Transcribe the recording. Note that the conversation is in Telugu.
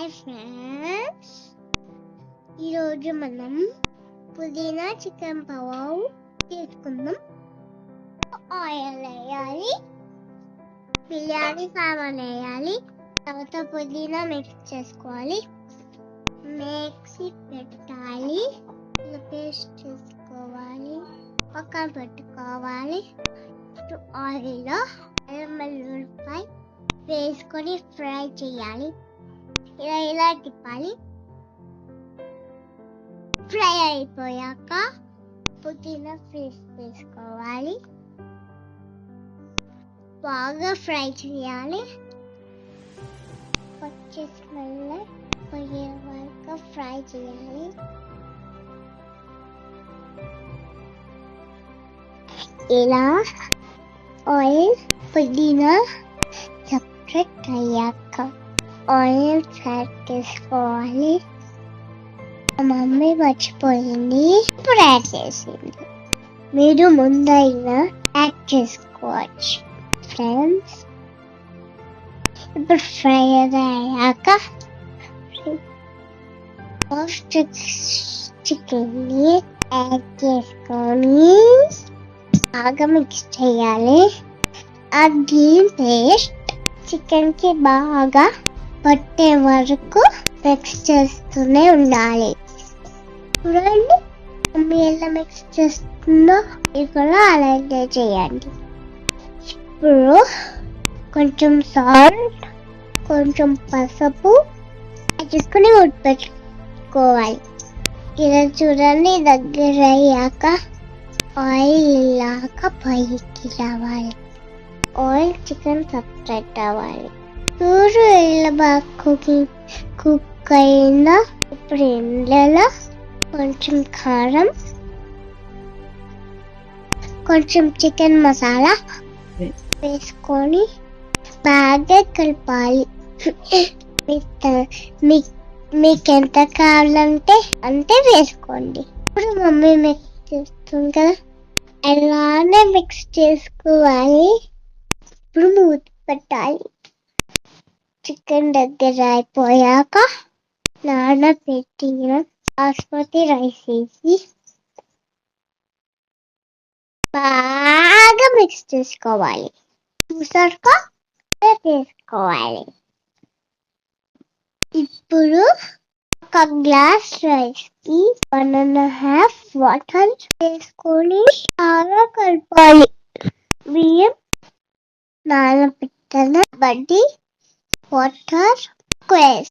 హాయ్ ఫ్రెండ్స్, ఈరోజు మనం పుదీనా చికెన్ పలావ్ తీసుకుందాం. ఆయిల్ వేయాలి, బిర్యానీ సామాన్ వేయాలి, తర్వాత పుదీనా మిక్స్ చేసుకోవాలి, మిక్సీ పెట్టాలి, పేస్ట్ చేసుకోవాలి, పక్కన పెట్టుకోవాలి. ఆయిల్లో అల్లం వెల్లుల్లిపాయ వేసుకొని ఫ్రై చేయాలి. ఇలా తిప్పాలి. ఫ్రై అయిపోయాక పుదీనా పేస్ట్ వేసుకోవాలి. బాగా ఫ్రై చేయాలి. పచ్చి స్మెల్ పోయే వరకు ఫ్రై చేయాలి. ఇలా ఆయిల్ పుదీనా సెపరేట్ అయ్యాక ఆయిల్ యాడ్ చేసుకోవాలి. మా మమ్మీ మర్చిపోయింది, ఇప్పుడు యాడ్ చేసింది. మీరు ముందైనా యాడ్ చేసుకోవచ్చు ఫ్రెండ్స్. ఇప్పుడు ఫ్రై అయ్యాక చికెన్ని యాడ్ చేసుకొని బాగా మిక్స్ చేయాలి. ఆ గ్రీన్ పేస్ట్ చికెన్ కి బాగా పట్టే వరకు మిక్స్ చేస్తూనే ఉండాలి. చూడండి మమ్మీ ఎలా మిక్స్ చేస్తుందో, ఇక్కడ అలాగే చేయండి. ఇప్పుడు కొంచెం సాల్ట్, కొంచెం పసుపు చేసుకుని ఉడిపెట్టుకోవాలి. ఇలా చూడండి, దగ్గర అయ్యాక ఆయిల్ ఇలాగా పైకి రావాలి. ఆయిల్ చికెన్ సపరేట్ అవ్వాలి. చూడు ఇలా బాగా కుక్ అయిందా. ఇప్పుడు ఇందులో కొంచెం కారం, కొంచెం చికెన్ మసాలా వేసుకొని బాగా కలపాలి. మీకు ఎంత కావాలంటే అంతే వేసుకోండి. ఇప్పుడు మమ్మీ మిక్స్ చేస్తుంది కదా, అలానే మిక్స్ చేసుకోవాలి. ఇప్పుడు మూత పెట్టాలి. చికెన్ దగ్గర అయిపోయాక నానబెట్టిన బాస్మతి రైస్ వేసి బాగా మిక్స్ చేసుకోవాలి. చూసాక చేసుకోవాలి. ఇప్పుడు ఒక గ్లాస్ రైస్ కి 1.5 వాటర్ వేసుకొని బాగా కలపాలి. బియ్యం నానబెట్టిన బట్టి వాటర్ వేసి